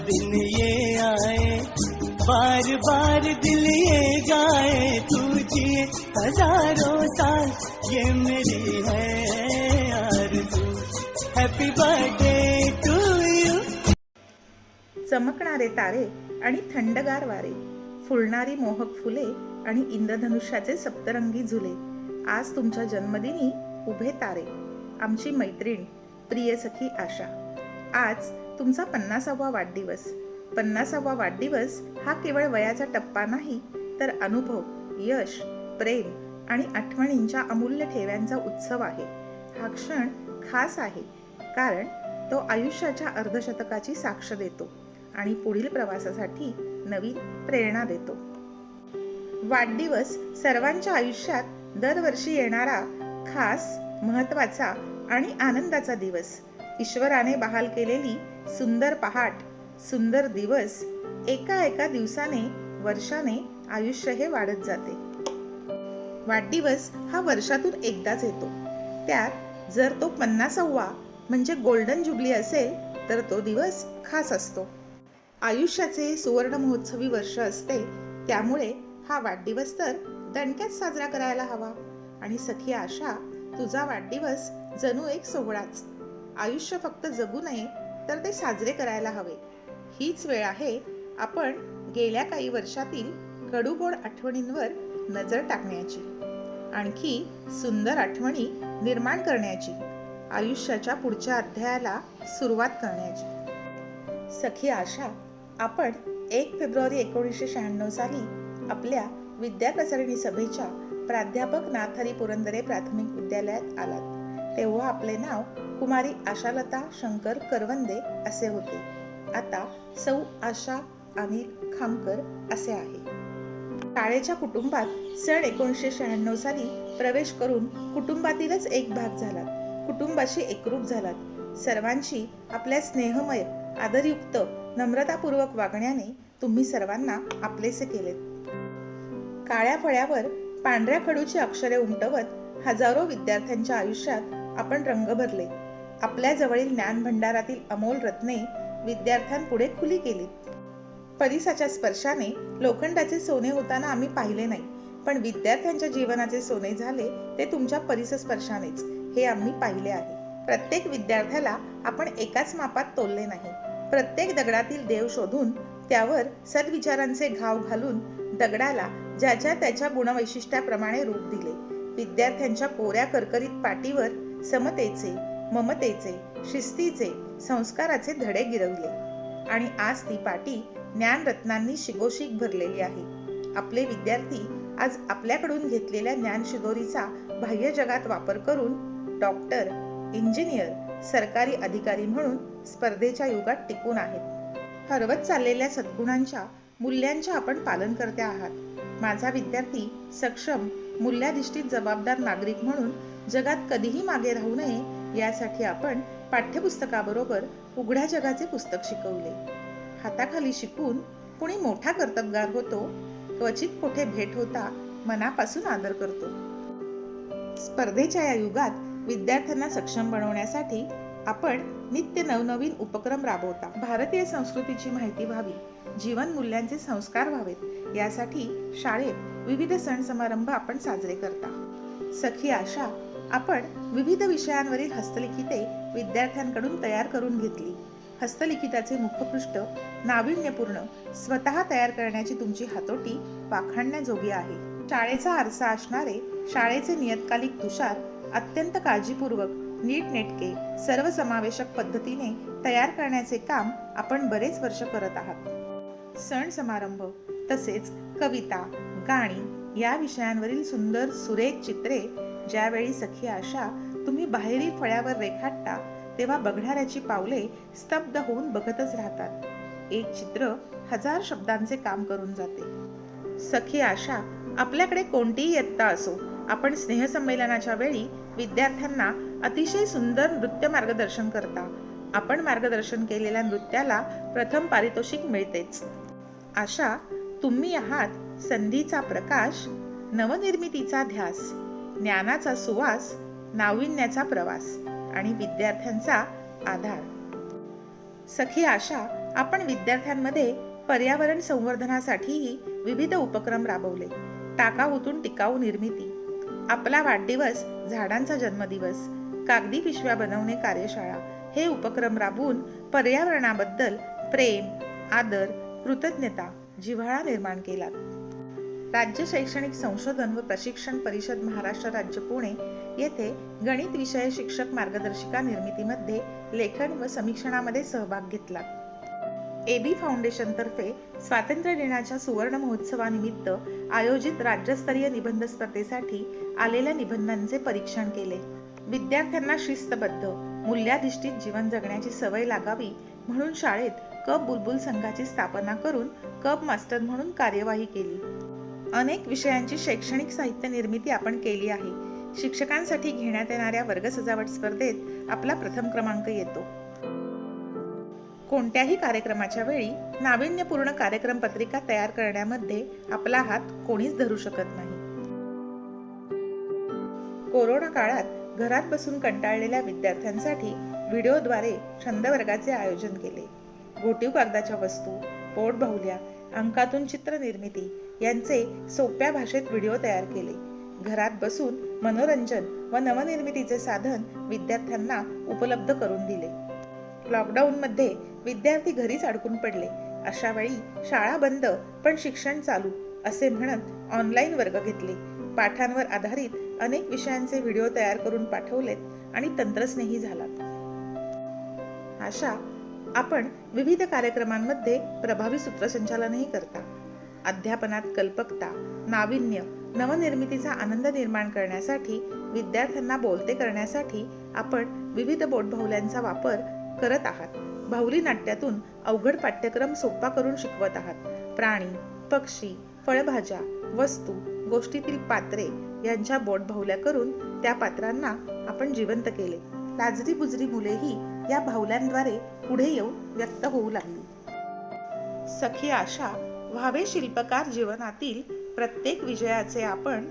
दिन ये आए, बार बार दिल ये गाए, तू जिए हजारों साल ये मेरी है आरज़ू। Happy birthday to you. चमकणारे तारे आणि थंडगार वारे, फुलणारी मोहक फुले आणि इंद्रधनुष्याचे सप्तरंगी झुले, आज तुमच्या जन्मदिनी उभे तारे, आमची मैत्रीण प्रिय सखी आशा। आज तुमचा 50वा वाढदिवस। 50वा वाढदिवस हा केवळ वयाचा टप्पा नाही, तर अनुभव, यश, प्रेम आणि आठवणींच्या अमूल्य ठेव्यांचा उत्सव आहे। हा क्षण खास आहे कारण तो आयुष्याच्या अर्धशतकाची साक्ष देतो आणि पुढील प्रवासासाठी नवीन प्रेरणा देतो। वाढदिवस सर्वांच्या आयुष्यात दरवर्षी येणारा खास, महत्त्वाचा आणि आनंदाचा दिवस। ईश्वराने बहाल केलेली सुंदर पहाट, सुंदर दिवस, एका एका दिवसाने, वर्षाने आयुष्य हे वाढत जाते। वाढदिवस हा वर्षातून एकदाच येतो, त्यात जर तो 50वा म्हणजे गोल्डन जुबली असेल तर तो दिवस खास असतो। आयुष्याचे सुवर्ण महोत्सवी वर्ष असते, त्यामुळे हा वाढदिवस तर दणक्यात साजरा करायला हवा। आणि सखी आशा, तुझा वाढदिवस जणू एक सोहळाच। आयुष्य फक्त जगू नये तर ते साजरे करायला हवे। हीच वेळ आहे आपण गेल्या काही वर्षातील कडूगोड आठवणींवर नजर टाकण्याची, आणखी सुंदर आठवणी निर्माण करण्याची, आयुष्याच्या पुढच्या अध्यायाला सुरुवात करण्याची। सखी आशा, आपण 1 फेब्रुवारी 1996 साली आपल्या विद्याप्रसारणी सभेच्या प्राध्यापक नाथहरी पुरंदरे प्राथमिक विद्यालयात आलात। तेव्हा आपले नाव कुमारी आशालता शंकर करवंदे असे होते, आता सौ आशा अनिल खामकर असे आहे। शाळेच्या कुटुंबात सन 1996 साली प्रवेश करून कुटुंबातीलच एक भाग झालात, कुटुंबाशी एकरूप झालात। सर्वांशी आपल्या स्नेहमय, आदरयुक्त, नम्रतापूर्वक वागण्याने तुम्ही सर्वांना आपलेसे केलेत। काळ्या फळ्यावर पांढऱ्या खडूची अक्षरे उमटवत हजारो विद्यार्थ्यांच्या आयुष्यात आपण रंग भरले। आपल्या जवळील ज्ञान भंडारातील अमोल रत्ने विद्यार्थ्यांपुढे खुली केलीत। परिसाच्या स्पर्शाने लोखंडाचे सोने होताना आम्ही पाहिले नाही, पण विद्यार्थ्यांच्या जीवनाचे सोने झाले ते तुमच्या परिसस्पर्शानेच, हे आम्ही पाहिले आहे। प्रत्येक विद्यार्थ्याला आपण एकाच मापात तोलले नाही। प्रत्येक दगडातील देव शोधून त्यावर सद्विचारांचे घाव घालून दगडाला ज्याच्या त्याच्या गुणवैशिष्ट्याप्रमाणे रूप दिले। विद्यार्थ्यांच्या कोऱ्या करकरीत पाटीवर समतेचे, ममतेचे, शिस्तीचे, संस्काराचे धडे गिरवले आणि आज ती पाटी ज्ञानरत्नांनी शिगोशिग भरलेली आहे। आपले विद्यार्थी आज आपल्याकडून घेतलेल्या ज्ञानशिदोरीचा बाह्य जगात वापर करून डॉक्टर, इंजिनियर, सरकारी अधिकारी म्हणून स्पर्धेच्या युगात टिकून आहेत। हरवत चाललेल्या सद्गुणांच्या, मूल्यांच्या आपण पालनकर्त्या आहात। माझा विद्यार्थी सक्षम, मूल्याधिष्ठित जबाबदार नागरिक म्हणून जगात कधीही मागे राहू नये यासाठी आपण पाठ्यपुस्तकाबरोबर उघड्या जगाचे पुस्तक शिकवले। हाताखाली शिकून कुणी मोठा कर्तबगार होतो, क्वचित कोठे भेट होता मनापासून आदर करतो। स्पर्धेच्या या युगात विद्यार्थ्यांना सक्षम बनवण्यासाठी आपण नित्य नवनवीन उपक्रम राबवता। भारतीय संस्कृतीची माहिती व्हावी, जीवन मूल्यांचे संस्कार व्हावेत यासाठी शाळेत विविध सण समारंभ आपण साजरे करता। सखी आशा, आपण विविध विषयांवरील हस्तलिखिते विद्यार्थ्यांकडून तयार करून घेतली। हस्तलिखिताचे मुखपृष्ठ नाविन्यपूर्ण, स्वतः तयार करण्याची तुमची हातोटी वाखाणण्याजोगी आहे। शाळेचा आरसा असणारे शाळेचे नियतकालिक तुषार अत्यंत काळजीपूर्वक, नीटनेटके, सर्वसमावेशक पद्धतीने तयार करण्याचे काम आपण बरेच वर्ष करत आहात। सण समारंभ तसेच कविता, गाणी या विषयांवरील सुंदर सुरेख चित्रे ज्यावेळी सखी आशा तुम्ही बाहेरील फळ्यावर रेखाटता, तेव्हा बघणाऱ्याची पावले स्तब्ध होऊन बघतच राहतात। एक चित्र 1000 शब्दांचे काम करून जाते। सखी आशा, आपल्याकडे कोणतीही इयत्ता असो, आपण स्नेहसंमेलनाच्या वेळी विद्यार्थ्यांना अतिशय सुंदर नृत्य मार्गदर्शन करता। आपण मार्गदर्शन केलेल्या नृत्याला प्रथम पारितोषिक मिळतेच। आशा, तुम्ही आहात संधीचा प्रकाश, नवनिर्मितीचा ध्यास, ज्ञानाचा सुवास, नाविन्याचा प्रवास आणि विद्यार्थ्यांचा आधार। सखी आशा, आपण विद्यार्थ्यांमध्ये पर्यावरण संवर्धनासाठीही विविध उपक्रम राबवले. टाकाऊतून टिकाऊ निर्मिती, आपला वाढदिवस झाडांचा जन्मदिवस, कागदी पिशव्या बनवणे कार्यशाळा हे उपक्रम राबवून पर्यावरणाबद्दल प्रेम, आदर, कृतज्ञता, जिव्हाळा निर्माण केला. राज्य शैक्षणिक संशोधन व प्रशिक्षण परिषद महाराष्ट्र राज्य पुणे येथे गणित विषय शिक्षक मार्गदर्शिका निर्मितीमध्ये लेखन व समीक्षणामध्ये सहभाग घेतला. AB फाउंडेशन तर्फे स्वातंत्र्य दिनाच्या सुवर्ण महोत्सवानिमित्त आयोजित राज्यस्तरीय निबंध स्पर्धेसाठी आलेल्या निबंधांचे परीक्षण केले. विद्यार्थ्यांना शिस्तबद्ध, मूल्याधिष्ठित जीवन जगण्याची सवय लागावी म्हणून शाळेत कप बुलबुल संघाची स्थापना करून कप मास्टर म्हणून कार्यवाही केली. अनेक विषयांची शैक्षणिक साहित्य निर्मिती आपण केली आहे. शिक्षकांसाठी घेण्यात येणाऱ्या वर्ग सजावट स्पर्धेत आपला प्रथम क्रमांक येतो. कोणत्याही कार्यक्रमाच्या वेळी नाविन्यपूर्ण कार्यक्रम पत्रिका तयार करण्यामध्ये आपला हात कोणीच धरू शकत नाही. कोरोना काळात घरात बसून कंटाळलेल्या विद्यार्थ्यांसाठी व्हिडिओद्वारे छंद वर्गाचे आयोजन केले. घोटीव कागदाच्या वस्तू, पोटबाहुल्या, अंकातून चित्र निर्मिती यांचे सोप्या भाषेत व्हिडिओ तयार केले. घरात बसून मनोरंजन व नवनिर्मितीचे साधन विद्यार्थ्यांना उपलब्ध करून दिले. लॉकडाऊनमध्ये विद्यार्थी घरीच अडकून पडले. अशा वेळी शाळा बंद पण शिक्षण चालू असे म्हणत ऑनलाईन वर्ग घेतले. पाठांवर आधारित अनेक विषयांचे व्हिडिओ तयार करून पाठवलेत आणि तंत्रस्नेही झालात. अशा आपण विविध कार्यक्रमांमध्ये प्रभावी सूत्रसंचालनही करता. अध्यापनात कल्पकता, नाविन्य, नवनिर्मितीचा आनंद निर्माण करण्यासाठी विद्यार्थ्यांना बोलते करण्यासाठी आपण विविध बोटबाहुल्यांचा वापर करत आहात. बाहुली नाट्यातून अवघड पाठ्यक्रम सोपा करून शिकवत आहात. प्राणी, पक्षी, फळभाज्या, वस्तू, गोष्टीतील पात्रे यांच्या बोटबाहुल्या करून त्या पात्रांना आपण जिवंत केले. लाजरी बुजरी मुलेही या बाहुल्यांद्वारे पुढे येऊन व्यक्त होऊ लागली. सखी आशा, व्हावे शिल्पकार जीवनातील प्रत्येक विजयाचे आपण,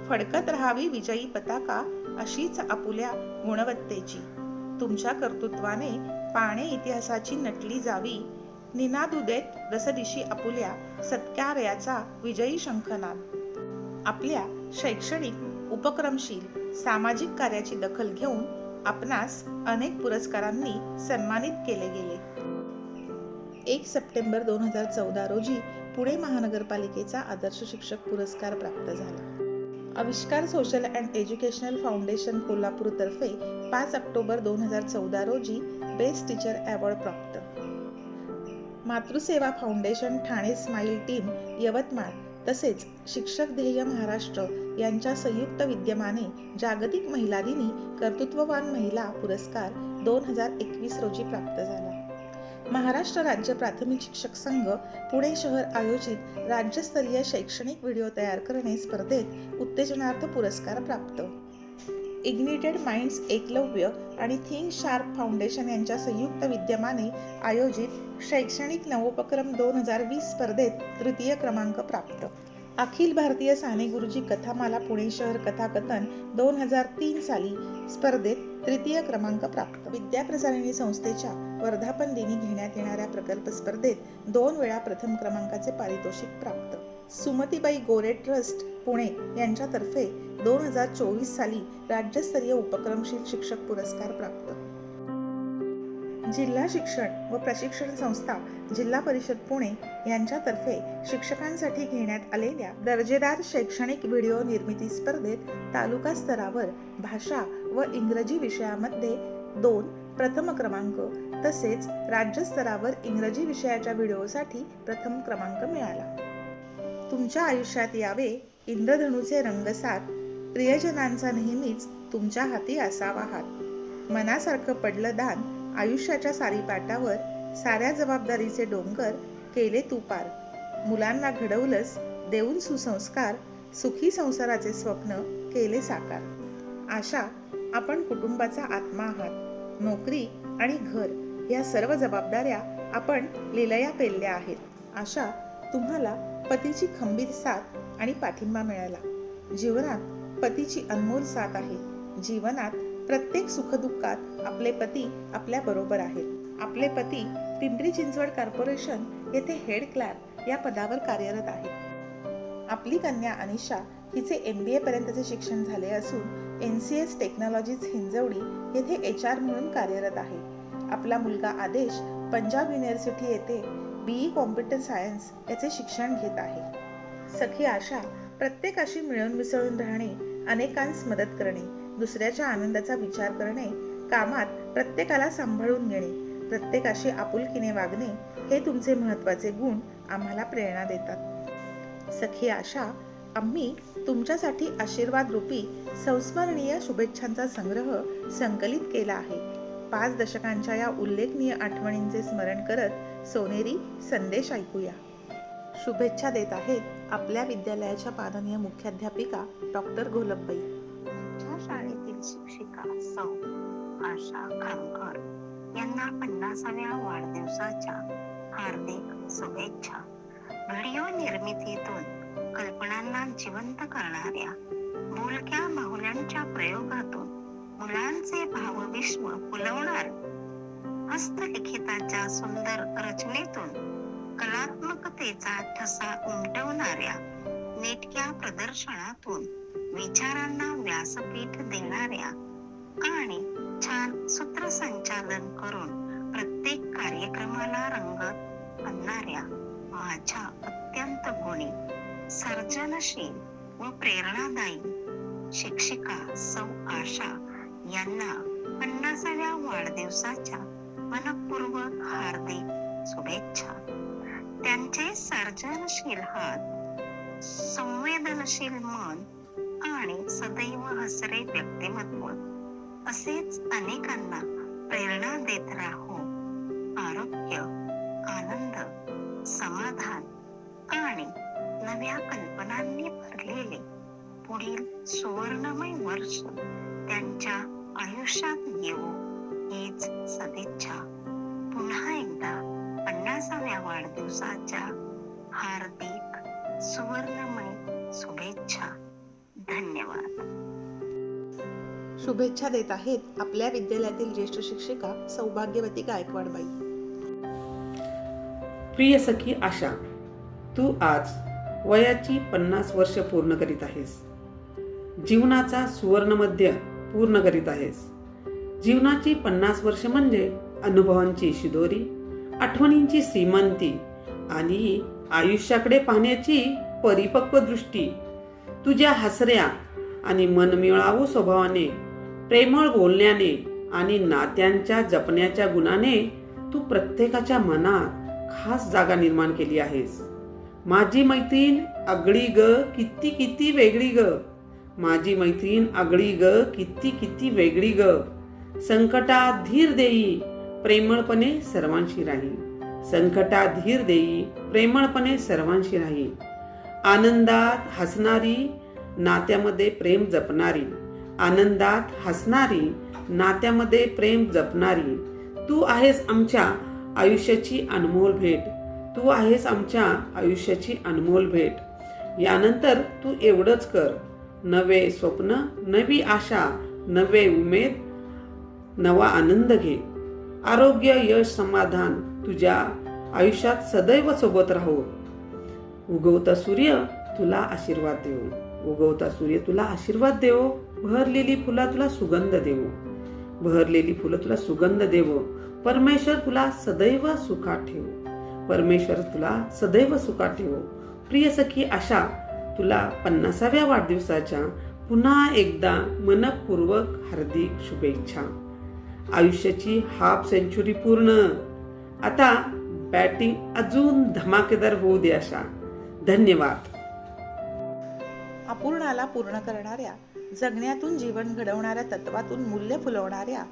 फडकत राहावी विजयी पताका अशीच आपुल्या गुणवत्तेची. तुमच्या कर्तृत्वाने पाने इतिहासाची नटली जावी, निनादू देत दसदिशी आपुल्या सत्कार्याचा विजयी शंखनाद. आपल्या शैक्षणिक, उपक्रमशील, सामाजिक कार्याची दखल घेऊन आपणास अनेक पुरस्कारांनी सन्मानित केले गेले. 1 सप्टेंबर 2014 रोजी पुणे महानगरपालिकेचा आदर्श शिक्षक पुरस्कार प्राप्त झाला. आविष्कार social and educational foundation Kolhapur तर्फे 5 ऑक्टोबर 2014 रोजी बेस्ट टीचर अवॉर्ड प्राप्त. Matruseva foundation Thane smile team Yavatmal तसेच शिक्षक ध्येय महाराष्ट्र यांच्या संयुक्त विद्यमाने जागतिक महिला दिनी कर्तृत्ववान महिला पुरस्कार 2021 रोजी प्राप्त झाला. महाराष्ट्र राज्य प्राथमिक शिक्षक संघ पुणे शहर आयोजित राज्यस्तरीय शैक्षणिक व्हिडिओ तयार करणे स्पर्धेत उत्तेजनार्थ पुरस्कार प्राप्त. इग्निटेड माइंड्स एकलव्य आणि थिंक शार्प फाउंडेशन यांच्या संयुक्त विद्यमाने आयोजित शैक्षणिक नवोपक्रम 2020 स्पर्धेत तृतीय क्रमांक प्राप्त. अखिल भारतीय साने गुरुजी कथामाला पुणे शहर कथाकथन 2003 साली स्पर्धेत तृतीय क्रमांक प्राप्त. विद्याप्रसारिणी संस्थेच्या वर्धापन दिनी घेण्यात येणाऱ्या प्रकल्प स्पर्धेत 2 वेळा प्रथम क्रमांकाचे पारितोषिक प्राप्त. सुमतीबाई गोरे ट्रस्ट पुणे यांच्यातर्फे 2024 साली राज्यस्तरीय उपक्रमशील शिक्षक पुरस्कार प्राप्त. जिल्हा शिक्षण व प्रशिक्षण संस्था जिल्हा परिषद पुणे यांच्यातर्फे शिक्षकांसाठी घेण्यात आलेल्या दर्जेदार शैक्षणिक व्हिडिओ निर्मिती स्पर्धेत तालुका स्तरावर भाषा व इंग्रजी विषयामध्ये 2 प्रथम क्रमांक तसेच राज्यस्तरावर इंग्रजी विषयाच्या व्हिडिओसाठी प्रथम क्रमांक मिळाला. तुमच्या आयुष्यात यावे इंद्रधनुचे रंगसात, प्रियजनांचा नेहमीच तुमच्या हाती असावा हात. मनासारखं पडलं दान आयुष्याच्या सारीपाटावर, साऱ्या जबाबदारीचे डोंगर केले तू पार. मुलांना घडवलंस देऊन सुसंस्कार, सुखी संसाराचे स्वप्न केले साकार. आशा, आपण कुटुंबाचा आत्मा आहात. नोकरी आणि घर या सर्व जबाबदाऱ्या आपण लिलया पेलल्या आहेत. आशा, तुम्हाला पतीची खंबीर साथ आणि पाठिंबा मिळाला. जीवनात पतीची अनमोल साथ आहे. जीवनात प्रत्येक सुखदुःखात आपले पती आपल्या बरोबर आहेत. आपले पती पिंपरी चिंचवड कॉर्पोरेशन येथे हेड क्लर्क या पदावर कार्यरत आहे. आपली कन्या अनिशा हिचे MBA पर्यंतचे शिक्षण झाले असून NCS टेक्नॉलॉजीज हिंजवडी येथे HR म्हणून कार्यरत आहे. आपला मुलगा आदेश पंजाब युनिव्हर्सिटी येथे BE कॉम्प्युटर सायन्स याचे शिक्षण घेत आहे. सखी आशा प्रत्येकाशी मिळून मिसळून राहणे, अनेकांस मदत करणे, दुसऱ्याच्या आनंदाचा विचार करणे, कामात प्रत्येकाला सांभाळून घेणे, प्रत्येकाशी आपुलकीने वागणे हे तुमचे महत्त्वाचे गुण आम्हाला प्रेरणा देतात. सखी आशा, आम्ही तुमच्यासाठी आशीर्वाद रूपी संस्मरणीय शुभेच्छांचा संग्रह संकलित केला आहे. 5 दशकांच्या या उल्लेखनीय आठवणींचे स्मरण करत सोनेरी संदेश ऐकूया. शुभेच्छा देत आहेत आपल्या विद्यालयाच्या माननीय मुख्याध्यापिका डॉक्टर घोलपबाई. आमच्या शाळेतील शिक्षिका सौ आशा खामकर यांना 50व्या वाढदिवसाच्या हार्दिक शुभेच्छा. व्हिडिओ निर्मितीतून कल्पनांना जिवंत करणाऱ्या बोलक्या बाहुल्यांच्या प्रयोगातून मुलांचे भावविश्व फुलवणार, हस्तलिखिताच्या सुंदर रचनेतून कलात्मकतेचा ठसा उमटवणाऱ्या नेटक्या प्रदर्शनातून विचारांना व्यासपीठ देणाऱ्या आणि छान सूत्रसंचालन करून प्रत्येक कार्यक्रमाला रंगत आणणाऱ्या माझ्या अत्यंत गुणी, सर्जनशील व प्रेरणादायी शिक्षिका सौ आशा यांना 50व्या वाढदिवसाच्या मनःपूर्वक हार्दिक शुभेच्छा. त्यांचे सर्जनशील हात, संवेदनशील मन आणि सदैव हसरे व्यक्तिमत्व असेच अनेकांना प्रेरणा देत राहो. आरोग्य, आनंद, समाधान आणि नव्या कल्पनांनी भरलेले पुढील सुवर्णमय वर्ष त्यांच्या आयुष्यात येवो हीच सदिच्छा. पुन्हा एकदा 50व्या वाढदिवसाच्या हार्दिक सुवर्णमय शुभेच्छा. धन्यवाद. शुभेच्छा देत आहेत आपल्या विद्यालयातील ज्येष्ठ शिक्षिका सौभाग्यवती गायकवाडबाई. प्रिय सखी आशा, तू आज वयाची 50 वर्ष पूर्ण करीत आहेस. जीवनाचा सुवर्णमध्य पूर्ण करीत आहेस. जीवनाची 50 वर्ष म्हणजे अनुभवांची शिदोरी, आठवणींची श्रीमंती आणि आयुष्याकडे पाहण्याची परिपक्व दृष्टी. तुझ्या हसऱ्या आणि मनमिळावू स्वभावाने, प्रेमळ बोलण्याने आणि नात्यांच्या जपण्याच्या गुणाने तू प्रत्येकाच्या मनात खास जागा निर्माण केली आहेस. माझी मैत्रीण आगळी ग किती किती वेगळी ग, माझी मैत्रीण आगळी ग किती किती वेगळी ग. संकटात धीर देई, प्रेमळपणे सर्वांशी राही. संकटात धीर देई, प्रेमळपणे सर्वांशी राही. आनंदात हसणारी, नात्यामध्ये प्रेम जपणारी. आनंदात हसणारी, नात्यामध्ये प्रेम जपणारी. तू आहेस आमच्या आयुष्याची अनमोल भेट. तू आहेस आमच्या आयुष्याची अनमोल भेट. यानंतर तू एवढंच कर. नवे स्वप्न, नवी आशा, नवे उमेद, नवा आनंद घे. आरोग्य, यश, समाधान तुझ्या आयुष्यात सदैव सोबत राहो. उगवता सूर्य तुला आशीर्वाद देवो. उगवता सूर्य तुला आशीर्वाद देवो. बहरलेली फुला तुला सुगंध देवो. बहरलेली फुलं तुला सुगंध देवो. परमेश्वर तुला सदैव सुखात ठेवो. परमेश्वर तुला सदैव सुखात ठेवो. प्रिय सखी आशा, तुला 50व्या वाढदिवसाच्या पुन्हा एकदा मनपूर्वक हार्दिक शुभेच्छा. आयुष्याची हाफ सेंचुरी पूर्ण. आता बॅटिंग अजून धमाकेदार होऊ दे आशा. धन्यवाद. अपूर्णाला पूर्ण करणाऱ्या, जगण्यातून जीवन घडवणाऱ्या तत्वातून मूल्य फुलवणाऱ्या,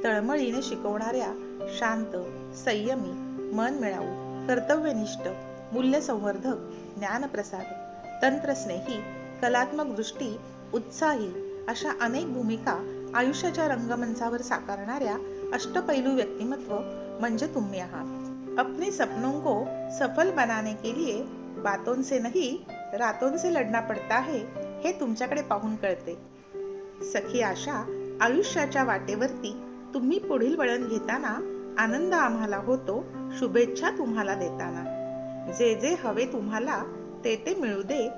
तळमळीने शिकवणाऱ्या, शांत, संयमी, मन मिळावू, कर्तव्यनिष्ठ, मूल्यसंवर्धक, ज्ञानप्रसारक, तंत्रस्नेही, कलात्मक दृष्टी, उत्साही अशा अनेक भूमिका आयुष्याच्या रंगमंचावर साकारणाऱ्या अष्टपैलू व्यक्तिमत्व म्हणजे तुम्ही आहात. अपने सपनों को सफल बनाने के लिए बातों से नहीं रातों से लढना पड़ता है हे तुमच्याकडे पाहून कळते. सखी आशा, आयुष्याच्या वाटेवरती तुम्ही पुढील वळण घेताना आनंद आम्हाला होतो शुभेच्छा तुम्हाला देताना. जे जे हवे तुम्हाला ते ते मिळू दे.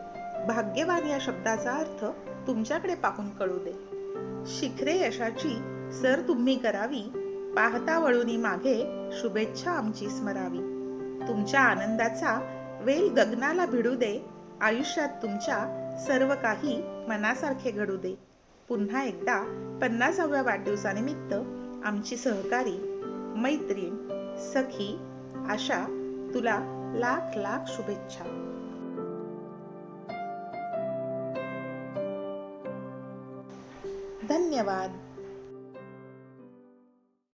भाग्यवान या शब्दाचा अर्थ तुमच्याकडे पाहून कळू दे. शिखरे यशाची सर तुम्ही करावी. पाहता वळूनी मागे शुभेच्छा आमची स्मरावी. तुमच्या आनंदाचा वेल गगनाला भिडू दे. आयुष्यात तुमच्या सर्व काही मनासारखे घडू दे. पुन्हा एकदा 50व्या वाढदिवसानिमित्त आमची सहकारी, मैत्रीण, सखी आशा तुला लाख लाख शुभेच्छा. धन्यवाद.